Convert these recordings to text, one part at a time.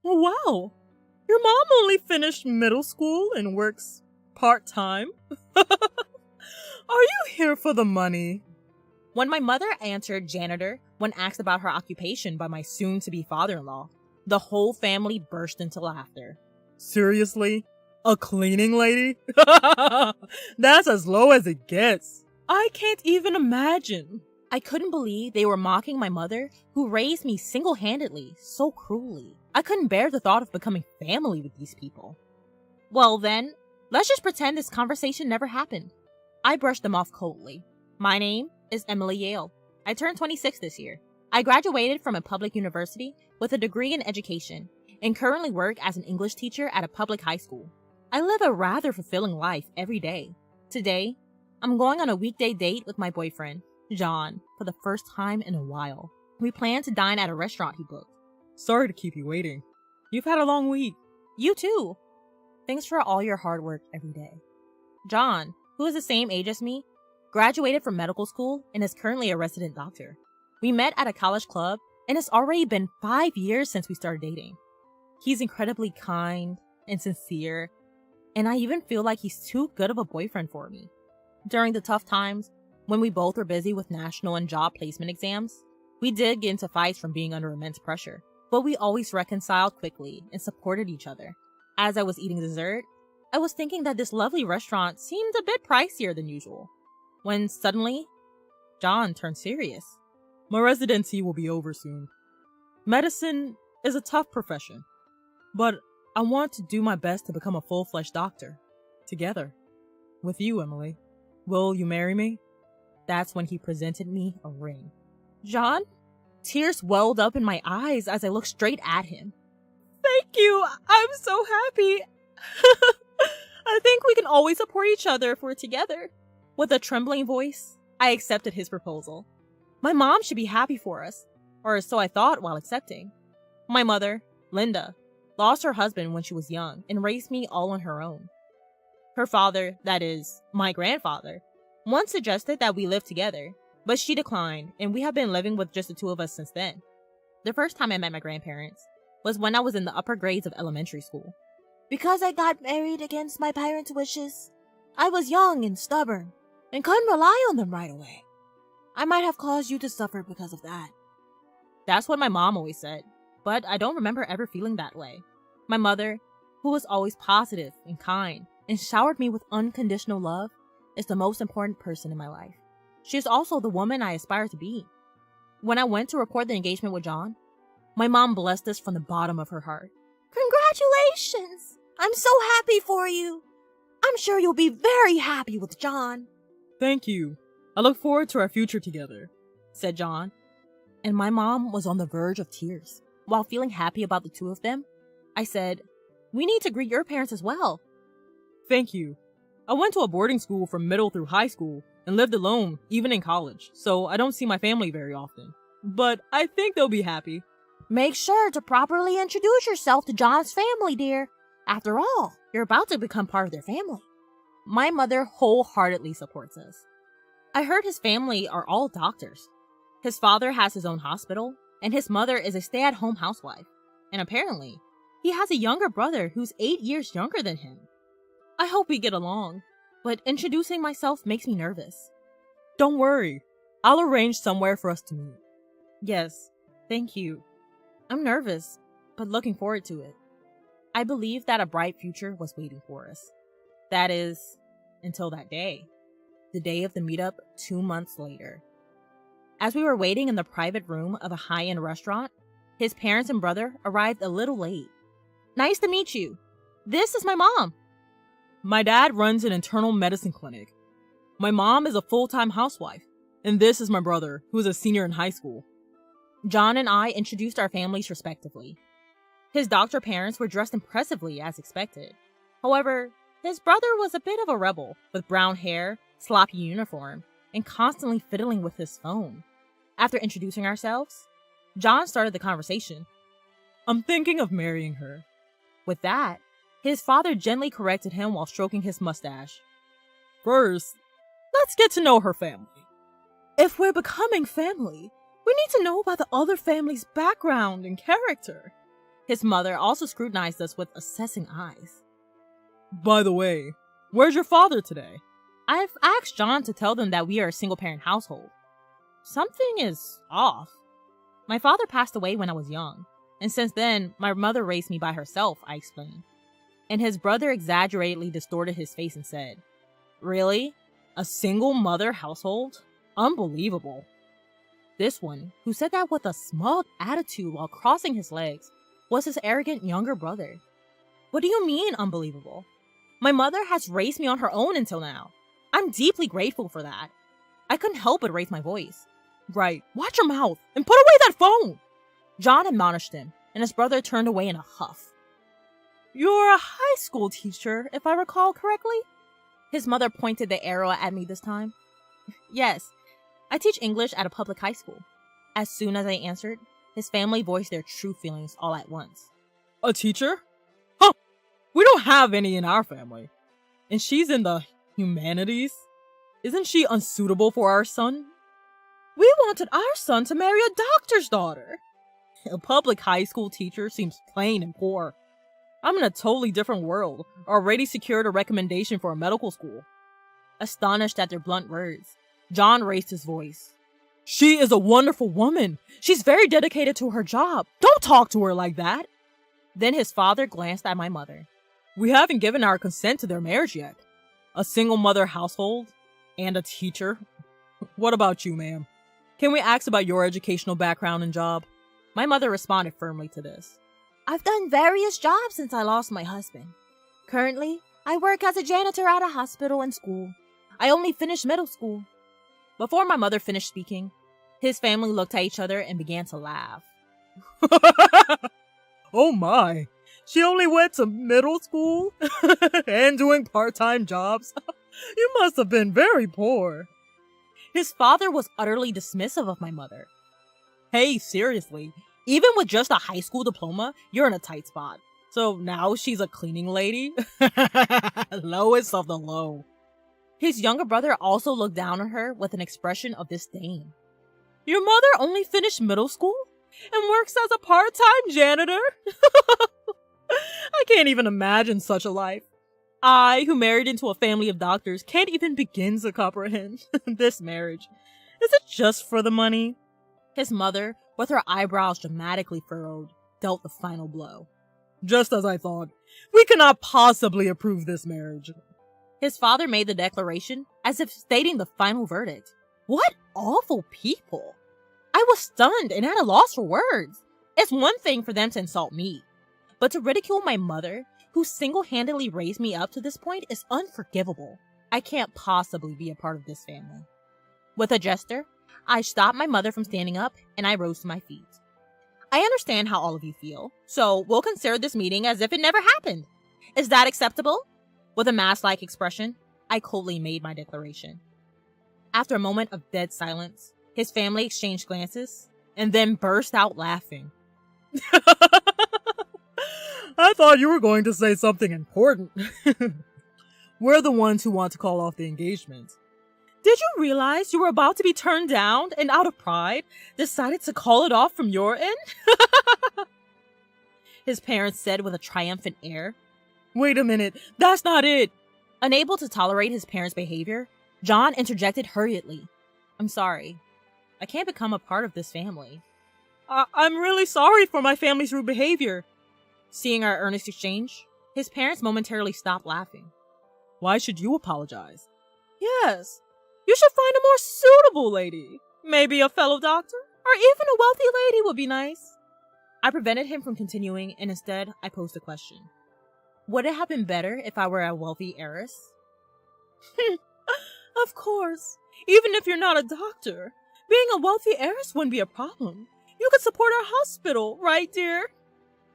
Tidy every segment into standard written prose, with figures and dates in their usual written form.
Wow, your mom only finished middle school and works part-time? Are you here for the money? When my mother answered janitor when asked about her occupation by my soon-to-be father-in-law, the whole family burst into laughter. Seriously? A cleaning lady? That's as low as it gets. I can't even imagine. I couldn't believe they were mocking my mother, who raised me single-handedly, so cruelly. I couldn't bear the thought of becoming family with these people. Well then, let's just pretend this conversation never happened. I brushed them off coldly. My name is Emily Yale. I turned 26 this year. I graduated from a public university with a degree in education and currently work as an English teacher at a public high school. I live a rather fulfilling life every day. Today, I'm going on a weekday date with my boyfriend, John, for the first time in a while. We plan to dine at a restaurant he booked. Sorry to keep you waiting. You've had a long week. You too. Thanks for all your hard work every day. John, who is the same age as me, graduated from medical school and is currently a resident doctor. We met at a college club and it's already been 5 years since we started dating. He's incredibly kind and sincere, and I even feel like he's too good of a boyfriend for me. During the tough times, when we both were busy with national and job placement exams, we did get into fights from being under immense pressure, but we always reconciled quickly and supported each other. As I was eating dessert, I was thinking that this lovely restaurant seemed a bit pricier than usual, when suddenly, John turned serious. My residency will be over soon. Medicine is a tough profession, but I want to do my best to become a full-fledged doctor. Together. With you, Emily. Will you marry me? That's when he presented me a ring. John? Tears welled up in my eyes as I looked straight at him. Thank you! I'm so happy! I think we can always support each other if we're together. With a trembling voice, I accepted his proposal. My mom should be happy for us, or so I thought while accepting. My mother, Linda, lost her husband when she was young and raised me all on her own. Her father, that is, my grandfather, once suggested that we live together, but she declined, and we have been living with just the two of us since then. The first time I met my grandparents was when I was in the upper grades of elementary school. Because I got married against my parents' wishes, I was young and stubborn, and couldn't rely on them right away. I might have caused you to suffer because of that. That's what my mom always said, but I don't remember ever feeling that way. My mother, who was always positive and kind, and showered me with unconditional love, is the most important person in my life. She is also the woman I aspire to be. When I went to report the engagement with John, my mom blessed us from the bottom of her heart. Congratulations! I'm so happy for you. I'm sure you'll be very happy with John. Thank you. I look forward to our future together, said John. And my mom was on the verge of tears. While feeling happy about the two of them, I said, we need to greet your parents as well. Thank you. I went to a boarding school from middle through high school and lived alone, even in college, so I don't see my family very often. But I think they'll be happy. Make sure to properly introduce yourself to John's family, dear. After all, you're about to become part of their family. My mother wholeheartedly supports us. I heard his family are all doctors. His father has his own hospital, and his mother is a stay-at-home housewife. And apparently, he has a younger brother who's 8 years younger than him. I hope we get along, but introducing myself makes me nervous. Don't worry, I'll arrange somewhere for us to meet. Yes, thank you. I'm nervous, but looking forward to it. I believe that a bright future was waiting for us. That is, until that day. The day of the meetup 2 months later. As we were waiting in the private room of a high-end restaurant, his parents and brother arrived a little late. Nice to meet you. This is my mom. My dad runs an internal medicine clinic. My mom is a full-time housewife, and this is my brother, who is a senior in high school. John and I introduced our families respectively. His doctor parents were dressed impressively as expected. However, his brother was a bit of a rebel, with brown hair, sloppy uniform, and constantly fiddling with his phone. After introducing ourselves, John started the conversation. I'm thinking of marrying her. With that, his father gently corrected him while stroking his mustache. First, let's get to know her family. If we're becoming family, we need to know about the other family's background and character. His mother also scrutinized us with assessing eyes. By the way, where's your father today? I've asked John to tell them that we are a single-parent household. Something is off. My father passed away when I was young, and since then, my mother raised me by herself, I explained. And his brother exaggeratedly distorted his face and said, "Really? A single-mother household? Unbelievable." This one, who said that with a smug attitude while crossing his legs, was his arrogant younger brother. What do you mean, unbelievable? My mother has raised me on her own until now. I'm deeply grateful for that. I couldn't help but raise my voice. Right, watch your mouth and put away that phone! John admonished him, and his brother turned away in a huff. You're a high school teacher, if I recall correctly? His mother pointed the arrow at me this time. Yes, I teach English at a public high school. As soon as I answered, his family voiced their true feelings all at once. A teacher? Huh! We don't have any in our family. And she's in the humanities? Isn't she unsuitable for our son? We wanted our son to marry a doctor's daughter. A public high school teacher seems plain and poor. I'm in a totally different world, already secured a recommendation for a medical school. Astonished at their blunt words, John raised his voice. She is a wonderful woman. She's very dedicated to her job. Don't talk to her like that. Then his father glanced at my mother. We haven't given our consent to their marriage yet. A single mother household and a teacher. What about you, ma'am? Can we ask about your educational background and job? My mother responded firmly to this. I've done various jobs since I lost my husband. Currently, I work as a janitor at a hospital and school. I only finished middle school. Before my mother finished speaking, his family looked at each other and began to laugh. Oh my, she only went to middle school and doing part-time jobs? You must have been very poor. His father was utterly dismissive of my mother. Hey, seriously, even with just a high school diploma, you're in a tight spot. So now she's a cleaning lady? Lowest of the low. His younger brother also looked down on her with an expression of disdain. Your mother only finished middle school and works as a part-time janitor? I can't even imagine such a life. I, who married into a family of doctors, can't even begin to comprehend this marriage. Is it just for the money? His mother, with her eyebrows dramatically furrowed, dealt the final blow. Just as I thought. We cannot possibly approve this marriage. His father made the declaration as if stating the final verdict. What awful people! I was stunned and at a loss for words. It's one thing for them to insult me, but to ridicule my mother, who single-handedly raised me up to this point, is unforgivable. I can't possibly be a part of this family. With a gesture, I stopped my mother from standing up and I rose to my feet. I understand how all of you feel, so we'll consider this meeting as if it never happened. Is that acceptable? With a mask-like expression, I coldly made my declaration. After a moment of dead silence, his family exchanged glances and then burst out laughing. I thought you were going to say something important. We're the ones who want to call off the engagement. Did you realize you were about to be turned down and out of pride, decided to call it off from your end? His parents said with a triumphant air. Wait a minute, that's not it. Unable to tolerate his parents' behavior, John interjected hurriedly. I'm sorry. I can't become a part of this family. I'm really sorry for my family's rude behavior. Seeing our earnest exchange, his parents momentarily stopped laughing. Why should you apologize? Yes, you should find a more suitable lady. Maybe a fellow doctor, or even a wealthy lady would be nice. I prevented him from continuing, and instead, I posed a question. Would it have been better if I were a wealthy heiress? Of course. Even if you're not a doctor, being a wealthy heiress wouldn't be a problem. You could support our hospital, right, dear?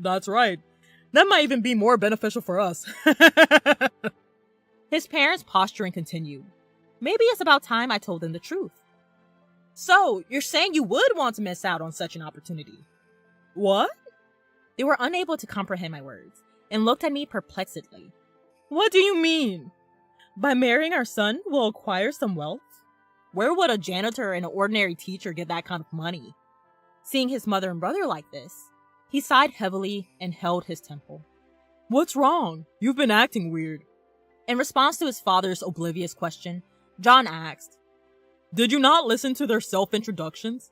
That's right. That might even be more beneficial for us. His parents' posturing continued. Maybe it's about time I told them the truth. So, you're saying you would want to miss out on such an opportunity? What? They were unable to comprehend my words, and looked at me perplexedly. What do you mean? By marrying our son, we'll acquire some wealth? Where would a janitor and an ordinary teacher get that kind of money? Seeing his mother and brother like this, He sighed heavily and held his temple. What's wrong? You've been acting weird. In response to his father's oblivious question, John asked, Did you not listen to their self-introductions?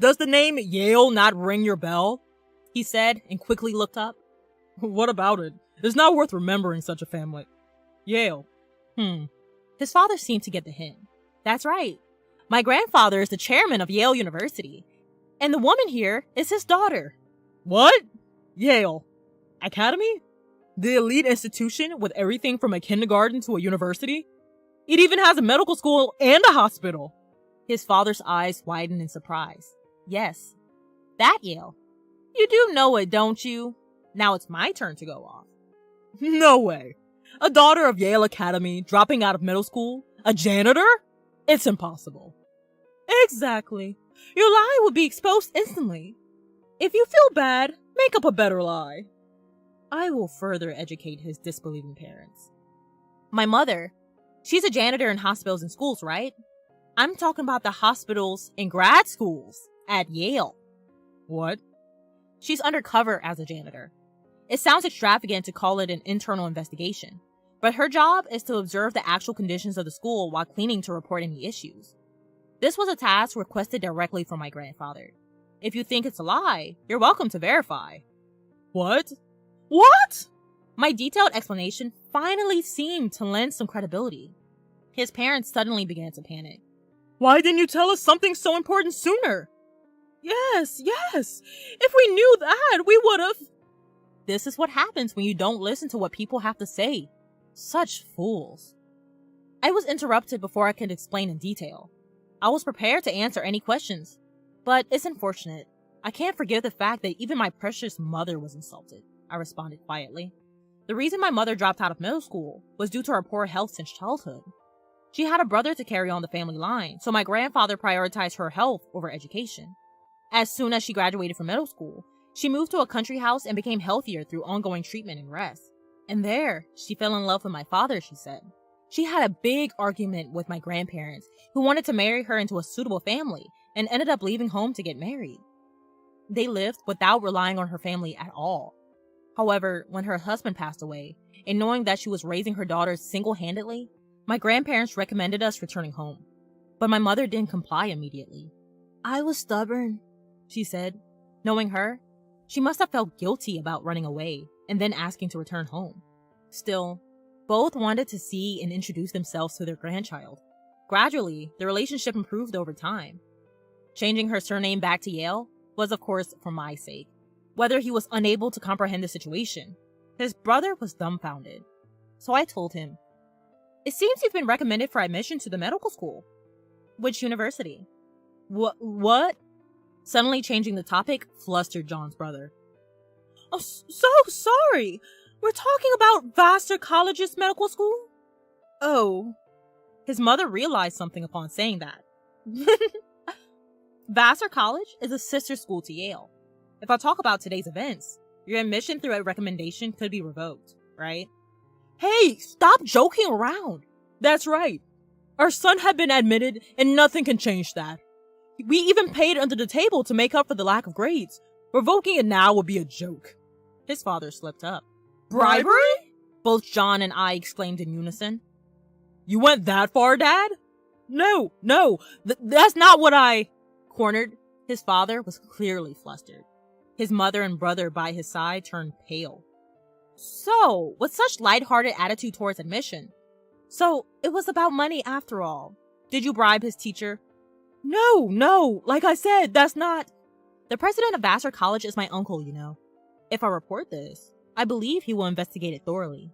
Does the name Yale not ring your bell? He said, and quickly looked up. What about it? It's not worth remembering such a family. Yale. His father seemed to get the hint. That's right. My grandfather is the chairman of Yale University, and the woman here is his daughter. What? Yale. Academy? The elite institution with everything from a kindergarten to a university? It even has a medical school and a hospital. His father's eyes widened in surprise. Yes, that Yale. You do know it, don't you? Now it's my turn to go off. No way. A daughter of Yale Academy dropping out of middle school? A janitor? It's impossible. Exactly. Your lie would be exposed instantly. If you feel bad, make up a better lie. I will further educate his disbelieving parents. My mother, she's a janitor in hospitals and schools, right? I'm talking about the hospitals and grad schools at Yale. What? She's undercover as a janitor. It sounds extravagant to call it an internal investigation, but her job is to observe the actual conditions of the school while cleaning to report any issues. This was a task requested directly from my grandfather. If you think it's a lie, you're welcome to verify. What? What? My detailed explanation finally seemed to lend some credibility. His parents suddenly began to panic. Why didn't you tell us something so important sooner? Yes. If we knew that, we would have. This is what happens when you don't listen to what people have to say. Such fools. I was interrupted before I could explain in detail. I was prepared to answer any questions, but it's unfortunate. I can't forgive the fact that even my precious mother was insulted, I responded quietly. The reason my mother dropped out of middle school was due to her poor health since childhood. She had a brother to carry on the family line, so my grandfather prioritized her health over education. As soon as she graduated from middle school, she moved to a country house and became healthier through ongoing treatment and rest. And there, she fell in love with my father, she said. She had a big argument with my grandparents, who wanted to marry her into a suitable family, and ended up leaving home to get married. They lived without relying on her family at all. However, when her husband passed away, and knowing that she was raising her daughters single-handedly, my grandparents recommended us returning home. But my mother didn't comply immediately. I was stubborn, she said. Knowing her, she must have felt guilty about running away and then asking to return home. Still, both wanted to see and introduce themselves to their grandchild. Gradually, the relationship improved over time. Changing her surname back to Yale was, of course, for my sake. Whether he was unable to comprehend the situation, his brother was dumbfounded. So I told him, "It seems you've been recommended for admission to the medical school." "Which university?" What? Suddenly changing the topic flustered John's brother. "Oh, so sorry. We're talking about Vassar College's medical school?" "Oh." His mother realized something upon saying that. Vassar College is a sister school to Yale. If I talk about today's events, your admission through a recommendation could be revoked, right? Hey, stop joking around. That's right. Our son had been admitted and nothing can change that. We even paid under the table to make up for the lack of grades. Revoking it now would be a joke. His father slipped up. Bribery? Both John and I exclaimed in unison. You went that far, Dad? No, that's not what I... Cornered, his father was clearly flustered. His mother and brother by his side turned pale. So, with such lighthearted attitude towards admission. So, it was about money after all. Did you bribe his teacher? No, like I said, that's not... The president of Vassar College is my uncle, you know. If I report this, I believe he will investigate it thoroughly.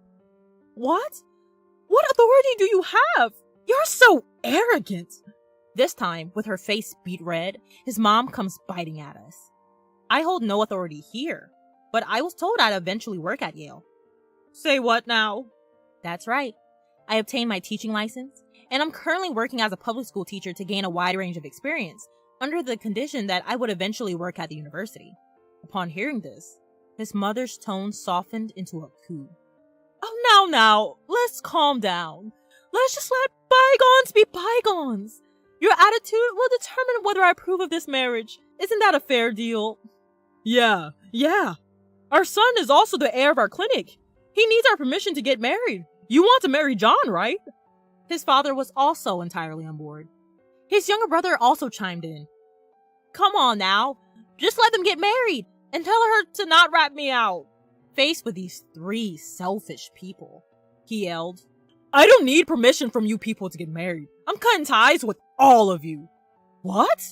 What? What authority do you have? You're so arrogant. This time, with her face beet red, his mom comes biting at us. I hold no authority here, but I was told I'd eventually work at Yale. Say what now? That's right. I obtained my teaching license, and I'm currently working as a public school teacher to gain a wide range of experience, under the condition that I would eventually work at the university. Upon hearing this, his mother's tone softened into a coo. Oh, now, let's calm down. Let's just let bygones be bygones. Your attitude will determine whether I approve of this marriage. Isn't that a fair deal? Yeah, Yeah. Our son is also the heir of our clinic. He needs our permission to get married. You want to marry John, right? His father was also entirely on board. His younger brother also chimed in. Come on now. Just let them get married and tell her to not rat me out. Faced with these three selfish people, he yelled, I don't need permission from you people to get married. I'm cutting ties with all of you. What?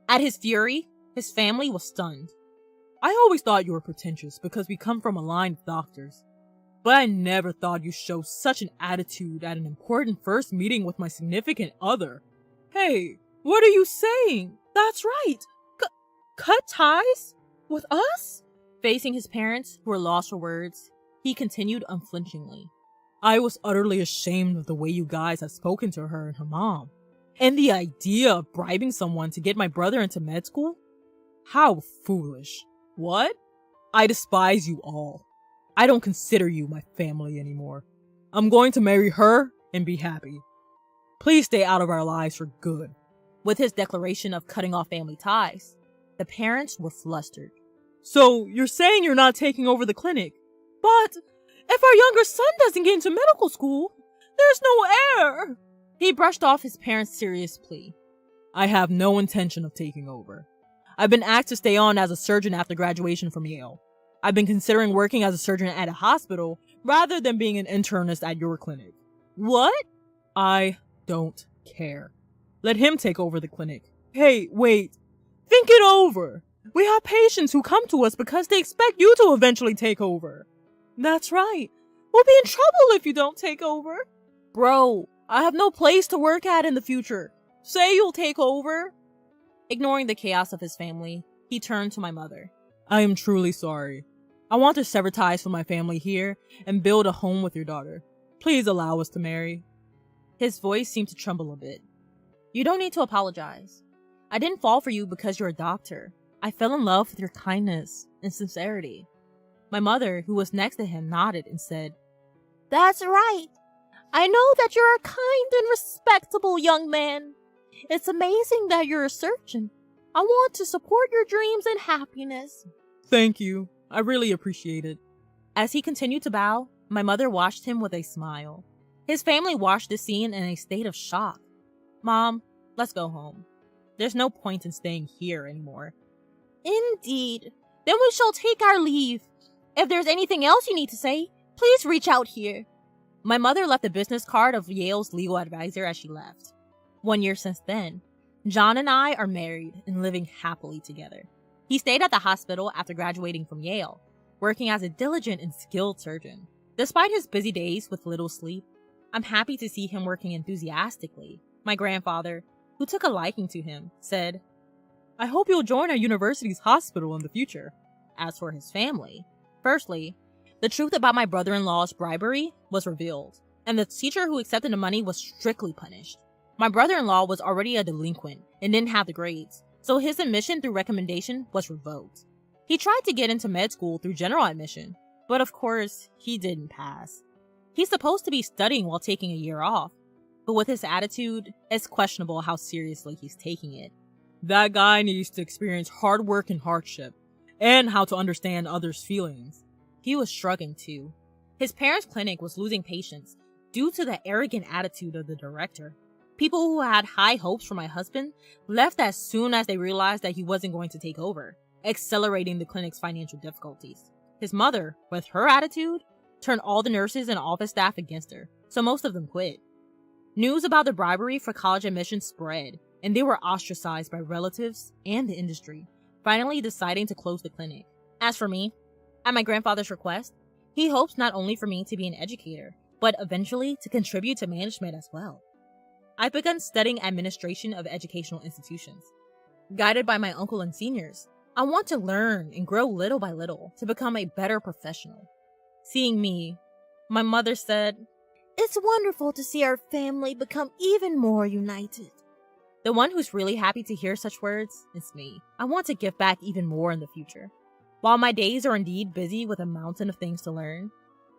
At his fury, his family was stunned. I always thought you were pretentious because we come from a line of doctors. But I never thought you'd show such an attitude at an important first meeting with my significant other. Hey, what are you saying? That's right. Cut ties? With us? Facing his parents, who were lost for words, he continued unflinchingly. I was utterly ashamed of the way you guys have spoken to her and her mom. And the idea of bribing someone to get my brother into med school? How foolish. What? I despise you all. I don't consider you my family anymore. I'm going to marry her and be happy. Please stay out of our lives for good. With his declaration of cutting off family ties, the parents were flustered. So, you're saying you're not taking over the clinic? But, if our younger son doesn't get into medical school, there's no heir. He brushed off his parents' serious plea. I have no intention of taking over. I've been asked to stay on as a surgeon after graduation from Yale. I've been considering working as a surgeon at a hospital rather than being an internist at your clinic. What? I don't care. Let him take over the clinic. Hey, wait. Think it over. We have patients who come to us because they expect you to eventually take over. That's right. We'll be in trouble if you don't take over. Bro, I have no place to work at in the future. Say you'll take over. Ignoring the chaos of his family, he turned to my mother. I am truly sorry. I want to sever ties from my family here and build a home with your daughter. Please allow us to marry. His voice seemed to tremble a bit. You don't need to apologize. I didn't fall for you because you're a doctor. I fell in love with your kindness and sincerity. My mother, who was next to him, nodded and said, That's right. I know that you're a kind and respectable young man. It's amazing that you're a surgeon. I want to support your dreams and happiness. Thank you. I really appreciate it. As he continued to bow, my mother watched him with a smile. His family watched this scene in a state of shock. Mom, let's go home. There's no point in staying here anymore. Indeed. Then we shall take our leave. If there's anything else you need to say, please reach out here. My mother left a business card of Yale's legal advisor as she left. 1 year since then, John and I are married and living happily together. He stayed at the hospital after graduating from Yale, working as a diligent and skilled surgeon. Despite his busy days with little sleep, I'm happy to see him working enthusiastically. My grandfather, who took a liking to him, said, I hope you'll join our university's hospital in the future. As for his family, firstly, the truth about my brother-in-law's bribery was revealed, and the teacher who accepted the money was strictly punished. My brother-in-law was already a delinquent and didn't have the grades, so his admission through recommendation was revoked. He tried to get into med school through general admission, but of course, he didn't pass. He's supposed to be studying while taking a year off, but with his attitude, it's questionable how seriously he's taking it. That guy needs to experience hard work and hardship, and how to understand others' feelings. He was shrugging too. His parents' clinic was losing patients due to the arrogant attitude of the director. People who had high hopes for my husband left as soon as they realized that he wasn't going to take over, accelerating the clinic's financial difficulties. His mother, with her attitude, turned all the nurses and office staff against her, so most of them quit. News about the bribery for college admissions spread, and they were ostracized by relatives and the industry, finally deciding to close the clinic. As for me, at my grandfather's request, he hopes not only for me to be an educator, but eventually to contribute to management as well. I've begun studying administration of educational institutions. Guided by my uncle and seniors, I want to learn and grow little by little to become a better professional. Seeing me, my mother said, It's wonderful to see our family become even more united. The one who's really happy to hear such words is me. I want to give back even more in the future. While my days are indeed busy with a mountain of things to learn,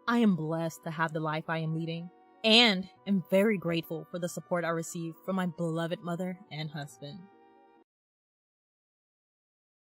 I am blessed to have the life I am leading, and am very grateful for the support I receive from my beloved mother and husband.